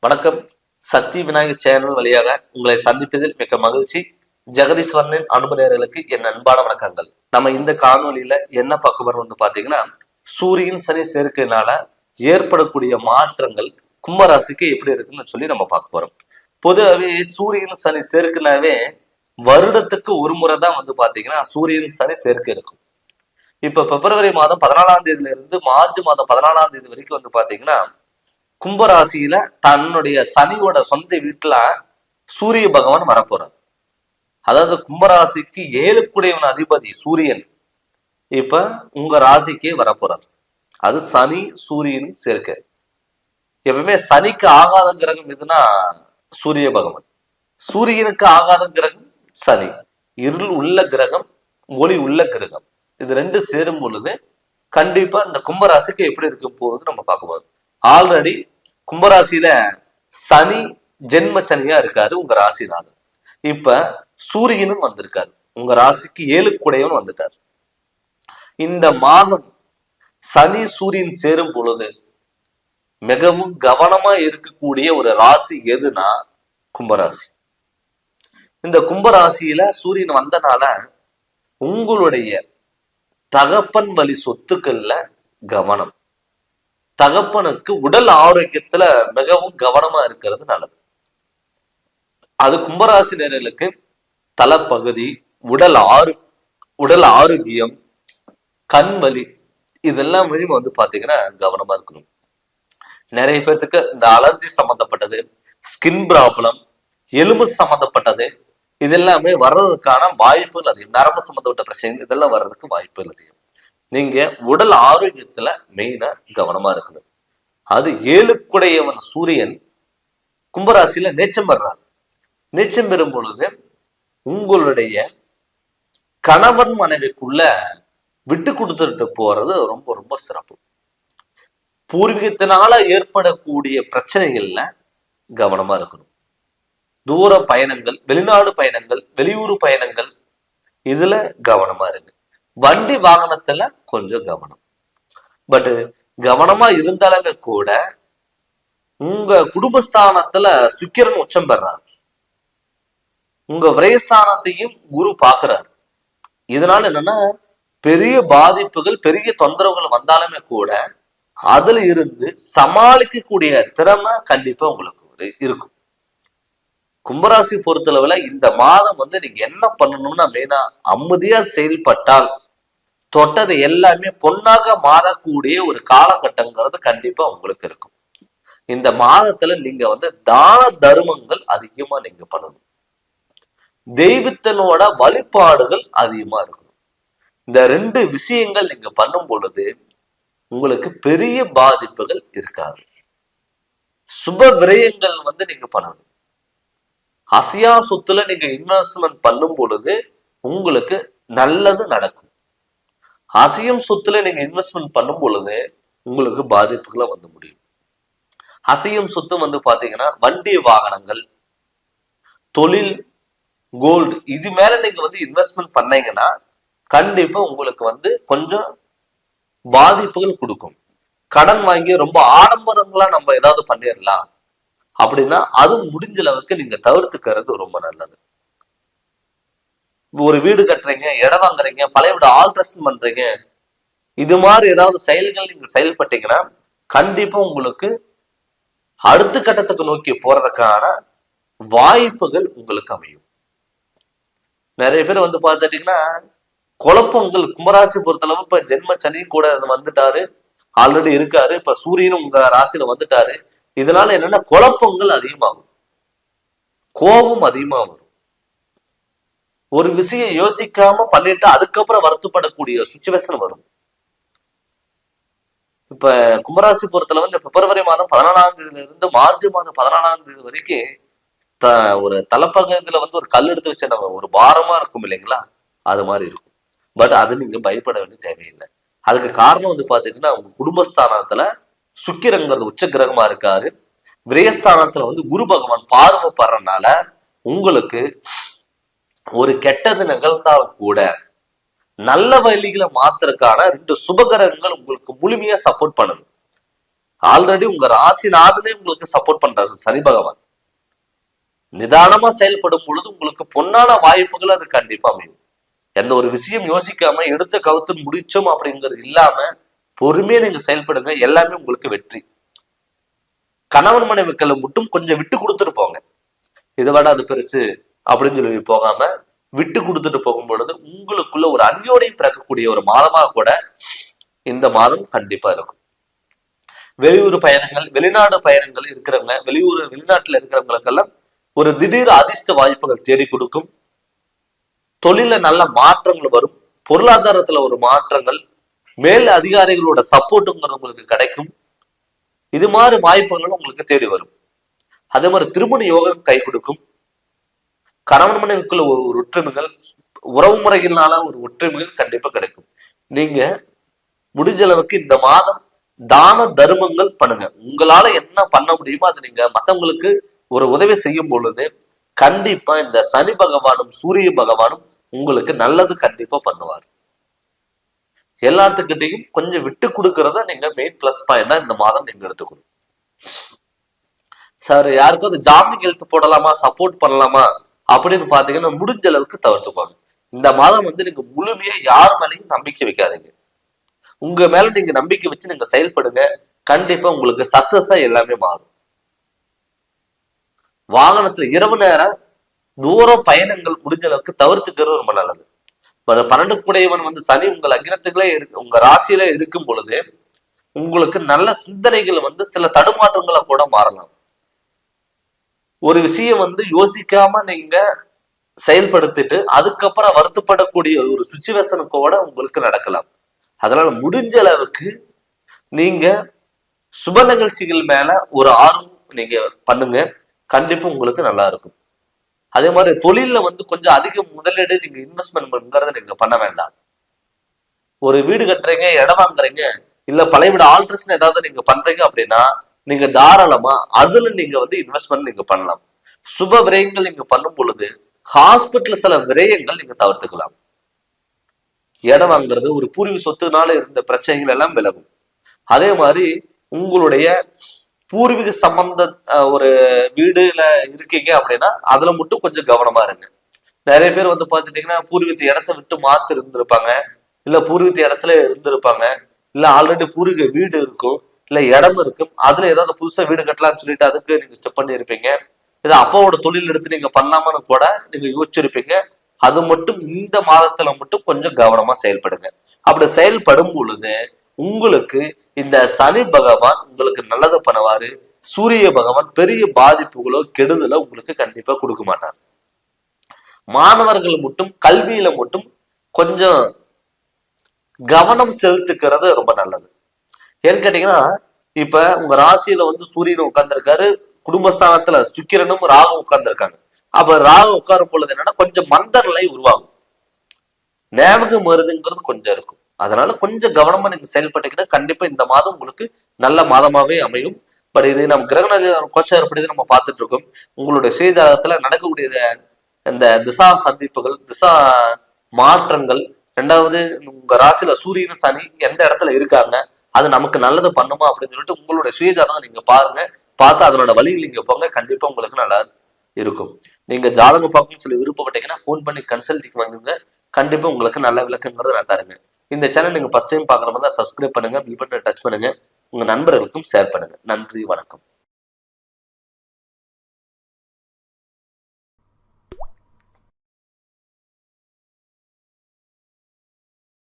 வணக்கம். சக்தி விநாயகர் சேனல் வழியாக உங்களை சந்திப்பதில் மிக்க மகிழ்ச்சி. ஜெகதீஸ்வரனின் அன்பு நேயர்களுக்கு என் அன்பான வணக்கங்கள். நம்ம இந்த காணொலியில என்ன பார்க்க போறோம் பாத்தீங்கன்னா, சூரியன் சனி சேர்க்கையினால ஏற்படக்கூடிய மாற்றங்கள் கும்பராசிக்கு எப்படி இருக்குன்னு சொல்லி நம்ம பார்க்க போறோம். பொதுவாகவே சூரியன் சனி சேர்க்கைனாவே வருடத்துக்கு ஒரு முறை தான் பாத்தீங்கன்னா சூரியன் சனி சேர்க்கை இருக்கும். இப்ப பிப்ரவரி மாதம் 14ஆம் தேதியில இருந்து மார்ச் மாதம் 14ஆம் தேதி வரைக்கும் பாத்தீங்கன்னா கும்பராசியில தன்னுடைய சனியோட சொந்த வீட்டுல சூரிய பகவான் வரப்போறார். அதாவது கும்பராசிக்கு 7 அதிபதி சூரியன் இப்ப உங்க ராசிக்கே வரப்போறார். அது சனி சூரியன் சேர்க்கை. எப்பவுமே சனிக்கு ஆகாத கிரகம் எதுனா சூரிய பகவான், சூரியனுக்கு ஆகாத கிரகம் சனி. இருள் உள்ள கிரகம், ஒளி உள்ள கிரகம், இது ரெண்டு சேரும் பொழுது கண்டிப்பா இந்த கும்பராசிக்கு எப்படி இருக்க போகுது நம்ம பார்க்க போறோம். ஆல்ரெடி கும்பராசியில சனி ஜென்ம சனியா இருக்காரு உங்க ராசினால. இப்ப சூரியனும் வந்திருக்காரு, உங்க ராசிக்கு 7 வந்துட்டார். இந்த மாதம் சனி சூரியன் சேரும் பொழுது மிகவும் கவனமா இருக்கக்கூடிய ஒரு ராசி எதுனா கும்பராசி. இந்த கும்பராசியில சூரியன் வந்தனால உங்களுடைய தகப்பன் வழி சொத்துக்கள்ல கவனம், தகப்பனுக்கு உடல் ஆரோக்கியத்துல மிகவும் கவனமா இருக்கிறது நல்லது. அது கும்பராசினர்களுக்கு தலைப்பகுதி, உடல் ஆரோக்கியம், கண் வலி, இதெல்லாம் பாத்தீங்கன்னா கவனமா இருக்கணும். நிறைய பேர்த்துக்கு இந்த அலர்ஜி சம்பந்தப்பட்டது, ஸ்கின் ப்ராப்ளம், எலும்பு சம்பந்தப்பட்டது, இதெல்லாமே வர்றதுக்கான வாய்ப்புகள் அதிகம். நரம்பு சம்பந்தப்பட்ட பிரச்சனை இதெல்லாம் வர்றதுக்கு வாய்ப்புகள் அதிகம். நீங்க உடல் ஆரோக்கியத்துல மெயினா கவனமா இருக்கணும். அது 7 சூரியன் கும்பராசியில நேச்சம் பெறார். நேச்சம் பெறும் பொழுது உங்களுடைய கணவன் மனைவிக்குள்ள விட்டு கொடுத்துட்டு போறது ரொம்ப ரொம்ப சிறப்பு. பூர்வீகத்தினால ஏற்படக்கூடிய பிரச்சனைகள்ல கவனமா இருக்கணும். தூர பயணங்கள், வெளிநாடு பயணங்கள், வெளியூர் பயணங்கள், இதுல கவனமா இருக்கு. வண்டி வாகனத்துல கொஞ்சம் கவனம். பட் கவனமா இருந்தாலுமே கூட உங்க குடும்பஸ்தானத்துல சுக்கிரன் உச்சம் பெறார், உங்க விரயஸ்தானத்தையும் குரு பாக்குறார். இதனால என்னன்னா பெரிய பாதிப்புகள், பெரிய தொந்தரவுகள் வந்தாலுமே கூட அதுல இருந்து சமாளிக்கக்கூடிய திறமை கண்டிப்பா உங்களுக்கு இருக்கும். கும்பராசி பொறுத்தளவுல இந்த மாதம் நீங்க என்ன பண்ணணும்னா மெயினா அமைதியா செயல்பட்டால் தொட்டது எல்லாமே பொன்னாக மாறக்கூடிய ஒரு காலகட்டங்கிறது கண்டிப்பா உங்களுக்கு இருக்கும். இந்த மாதத்துல நீங்க தான தர்மங்கள் அதிகமா நீங்க பண்ணணும். தெய்வத்தினோட வழிபாடுகள் அதிகமா இருக்கணும். இந்த 2 விஷயங்கள் நீங்க பண்ணும் பொழுது உங்களுக்கு பெரிய பாதிப்புகள் இருக்காது. சுப விரயங்கள் நீங்க பண்ணணும். அசையா சொத்துல நீங்க இன்வெஸ்ட்மெண்ட் பண்ணும் பொழுது உங்களுக்கு நல்லது நடக்கும். அசையும் சொத்துல நீங்க இன்வெஸ்ட்மெண்ட் பண்ணும் பொழுது உங்களுக்கு பாதிப்புகளை முடியும். அசையும் சொத்து பாத்தீங்கன்னா வண்டி வாகனங்கள், தொழில், கோல்டு, இது மேல நீங்க இன்வெஸ்ட்மெண்ட் பண்ணீங்கன்னா கண்டிப்பா உங்களுக்கு கொஞ்சம் பாதிப்புகள் கொடுக்கும். கடன் வாங்கி ரொம்ப ஆடம்பரங்களா நம்ம ஏதாவது பண்ணிடலாம் அப்படின்னா அது முடிஞ்ச அளவுக்கு நீங்க தவிர்த்துக்கிறது ரொம்ப நல்லது. ஒரு வீடு கட்டுறீங்க, இடம் வாங்குறீங்க, பழைய வீடு ஆல்ட்ரேஷன் பண்றீங்க, இது மாதிரி ஏதாவது செயல்கள் நீங்க செயல்பட்டீங்கன்னா கண்டிப்பா உங்களுக்கு அடுத்த கட்டத்துக்கு நோக்கி போறதுக்கான வாய்ப்புகள் உங்களுக்கு அமையும். நிறைய பேர் பார்த்துட்டீங்கன்னா குழப்பங்கள், கும்பராசி பொறுத்தளவு இப்ப ஜென்ம சனி கூட வந்துட்டாரு, ஆல்ரெடி இருக்காரு, இப்ப சூரியனும் உங்க ராசியில வந்துட்டாரு. இதனால என்னன்னா குழப்பங்கள் அதிகமாகும், கோபம் அதிகமா வரும். ஒரு விஷயம் யோசிக்காம பண்ணிட்டு அதுக்கப்புறம் வருத்தப்படக்கூடிய சுச்சுவேஷன் வரும். இப்ப கும்பராசி பொறுத்தளவு இந்த பிப்ரவரி மாதம் 14ஆம் தேதியில இருந்து மார்ச் மாதம் 14ஆம் தேதி வரைக்கும் ஒரு தலைப்பகுதியில ஒரு கல் எடுத்து வச்ச நம்ம ஒரு பாரமா இருக்கும் இல்லைங்களா, அது மாதிரி இருக்கும். பட் அது நீங்க பயப்பட வேண்டிய தேவையில்லை. அதுக்கு காரணம் பாத்தீங்கன்னா உங்க குடும்பஸ்தானத்துல சுக்கிரங்கிறது உச்ச கிரகமா இருக்காரு. விரயஸ்தானத்துல குரு பகவான் பார்வைப்படுறதுனால உங்களுக்கு ஒரு கெட்டது நிகழ்ந்தாலும் கூட நல்ல வழிகளை மாத்திரக்கான 2 சுபகிரகங்கள் உங்களுக்கு முழுமையா சப்போர்ட் பண்ணுது. ஆல்ரெடி உங்க ராசிநாதனே உங்களுக்கு சப்போர்ட் பண்றாரு சனி பகவான். நிதானமா செயல்படும் பொழுது உங்களுக்கு பொன்னான வாய்ப்புகள் அது கண்டிப்பா அமையும். எந்த ஒரு விஷயம் யோசிக்காம எடுத்த கவுத்து முடிச்சோம் அப்படிங்கிறது இல்லாம பொறுமையா நீங்க செயல்படுங்க, எல்லாமே உங்களுக்கு வெற்றி. கணவன் மனைவிக்களை மட்டும் கொஞ்சம் விட்டு கொடுத்துட்டு போங்க. இதை விட அது பெருசு அப்படின்னு சொல்லி போகாம விட்டு கொடுத்துட்டு போகும் பொழுது உங்களுக்குள்ள ஒரு அந்யோடையும் பிறக்கக்கூடிய ஒரு மாதமா கூட இந்த மாதம் கண்டிப்பா இருக்கும். வெளியூர் பயணங்கள், வெளிநாடு பயணங்கள் இருக்கிறவங்க, வெளிநாட்டுல இருக்கிறவங்களுக்கெல்லாம் ஒரு திடீர் அதிர்ஷ்ட வாய்ப்புகள் தேடி கொடுக்கும். தொழில நல்ல மாற்றங்கள் வரும். பொருளாதாரத்துல ஒரு மாற்றங்கள், மேல் அதிகாரிகளோட சப்போர்ட்டுங்கிறது உங்களுக்கு கிடைக்கும். இது மாதிரி வாய்ப்புகளும் உங்களுக்கு தேடி வரும். அதே மாதிரி திருமண யோகம் கை கொடுக்கும். கணவன் மனைவிக்குள்ள ஒரு ஒற்றுமைகள், உறவு முறைகளால ஒரு ஒற்றுமைகள் கண்டிப்பா கிடைக்கும். நீங்க முடிஞ்ச அளவுக்கு இந்த மாதம் தான தர்மங்கள் பண்ணுங்க. உங்களால என்ன பண்ண முடியுமோ அது நீங்க மத்தவங்களுக்கு ஒரு உதவி செய்யும் பொழுது கண்டிப்பா இந்த சனி பகவானும் சூரிய பகவானும் உங்களுக்கு நல்லது கண்டிப்பா பண்ணுவார். எல்லாத்துக்கிட்டையும் கொஞ்சம் விட்டு கொடுக்கறத நீங்க மெயின் பிளஸ் பாயிண்டா இந்த மாதம் நீங்க எடுத்துக்கணும். சார் யாருக்காவது ஜாமீன் எழுத்து போடலாமா, சப்போர்ட் பண்ணலாமா அப்படின்னு பாத்தீங்கன்னா முடிஞ்ச அளவுக்கு தவிர்த்துக்கோங்க. இந்த மாதம் நீங்க முழுமையா யார் மேலேயும் நம்பிக்கை வைக்காதீங்க. உங்க மேல நீங்க நம்பிக்கை வச்சு நீங்க செயல்படுங்க. கண்டிப்பா உங்களுக்கு சக்சஸா எல்லாமே மாறும். வாகனத்துல இரவு நேரம் தூர பயணங்கள் முடிஞ்ச அளவுக்கு தவிர்த்துக்கிறது ரொம்ப நல்லது. 12 கூடையவன் சனி உங்கள் அக்கிரத்துக்களே உங்க ராசியில இருக்கும் பொழுது உங்களுக்கு நல்ல சிந்தனைகள் சில தடுமாற்றங்களை கூட மாறலாம். ஒரு விஷயம் யோசிக்காம நீங்க செயல்படுத்திட்டு அதுக்கப்புறம் வருத்தப்படக்கூடிய ஒரு சுச்சுவேஷன் கூட உங்களுக்கு நடக்கலாம். அதனால முடிஞ்ச அளவுக்கு நீங்க சுப நிகழ்ச்சிகள் மேல ஒரு ஆர்வம் நீங்க பண்ணுங்க. கண்டிப்பா உங்களுக்கு நல்லா இருக்கும். அதே மாதிரி தொழில கொஞ்சம் அதிக முதலீடு நீங்க இன்வெஸ்ட்மெண்ட் நீங்க பண்ண வேண்டாம். ஒரு வீடு கட்டுறீங்க, இடம் வாங்குறீங்க, இல்ல பழைய வீடு ஆல்ட்ரேஷன் ஏதாவது நீங்க பண்றீங்க அப்படின்னா நீங்க தாராளமா அதுல நீங்க இன்வெஸ்ட்மெண்ட் நீங்க பண்ணலாம். சுப விரயங்கள் நீங்க பண்ணும் பொழுது ஹாஸ்பிட்டல் சில விரயங்கள் நீங்க தவிர்த்துக்கலாம். இடம் வாங்குறது, ஒரு பூர்வீக சொத்துனால இருந்த பிரச்சனைகள் எல்லாம் விலகும். அதே மாதிரி உங்களுடைய பூர்வீக சம்பந்த ஒரு வீடுல இருக்கீங்க அப்படின்னா அதுல மட்டும் கொஞ்சம் கவனமா இருங்க. நிறைய பேர் பாத்துட்டீங்கன்னா பூர்வீக இடத்த விட்டு மாத்து இருந்திருப்பாங்க, இல்ல பூர்வீக இடத்துல இருந்திருப்பாங்க, இல்ல ஆல்ரெடி பூர்வீக வீடு இருக்கும், இல்ல இடம் இருக்கும், அதுல ஏதாவது புதுசா வீடு கட்டலாம்னு சொல்லிட்டு அதுக்கு நீங்க ஸ்டெப் பண்ணி இருப்பீங்க. இதை அப்பாவோட தொழில் எடுத்து நீங்க பண்ணலாமான்னு கூட நீங்க யோசிச்சிருப்பீங்க. அது மட்டும் இந்த மாதத்துல மட்டும் கொஞ்சம் கவனமா செயல்படுங்க. அப்படி செயல்படும் பொழுது உங்களுக்கு இந்த சனி பகவான் உங்களுக்கு நல்லதை பண்ணுவாரு. சூரிய பகவான் பெரிய பாதிப்புகளோ கெடுதலோ உங்களுக்கு கண்டிப்பா கொடுக்க மாட்டார். மாணவர்கள் மட்டும் கல்வியில மட்டும் கொஞ்சம் கவனம் செலுத்துக்கிறது ரொம்ப நல்லது. ஏன்னு கேட்டீங்கன்னா இப்ப உங்க ராசியில சூரியன் உட்கார்ந்துருக்காரு, குடும்பஸ்தானத்துல சுக்கிரனும் ராகும் உட்கார்ந்துருக்காங்க. அப்ப ராகு உட்காரும் பொழுது என்னன்னா கொஞ்சம் மந்த நிலை உருவாகும், ஞாபகம் வருதுங்கிறது கொஞ்சம் இருக்கும். அதனால கொஞ்சம் கவனமா நீங்க செயல்பட்டீங்கன்னா கண்டிப்பா இந்த மாதம் உங்களுக்கு நல்ல மாதமாவே அமையும். பட் இது நம்ம கிரகண கோச்சார் எப்படி நம்ம பார்த்துட்டு இருக்கோம். உங்களுடைய சுயஜாதகத்துல நடக்கக்கூடிய இந்த திசா சந்திப்புகள், திசா மாற்றங்கள், ரெண்டாவது உங்க ராசியில சூரியனும் சனி எந்த இடத்துல இருக்காங்க, அது நமக்கு நல்லது பண்ணுமா அப்படின்னு சொல்லிட்டு உங்களுடைய சுயஜாதகம் நீங்க பாருங்க. பார்த்து அதனோட வழியில் நீங்க போங்க. கண்டிப்பா உங்களுக்கு நல்லா இருக்கும். நீங்க ஜாதகம் பார்க்கணும்னு சொல்லி விருப்பப்பட்டீங்கன்னா ஃபோன் பண்ணி கன்சல்டிங் வாங்குங்க. கண்டிப்பா உங்களுக்கு நல்ல விளக்கங்கிறத நான் தருங்க. இந்த சேனல் நீங்க ஃபர்ஸ்ட் டைம் பாக்குற மாதிரி சப்ஸ்கிரைப் பண்ணுங்க, பில் பட்டனை டச் பண்ணுங்க, உங்க நண்பர்களுக்கும் ஷேர் பண்ணுங்க. நன்றி, வணக்கம்.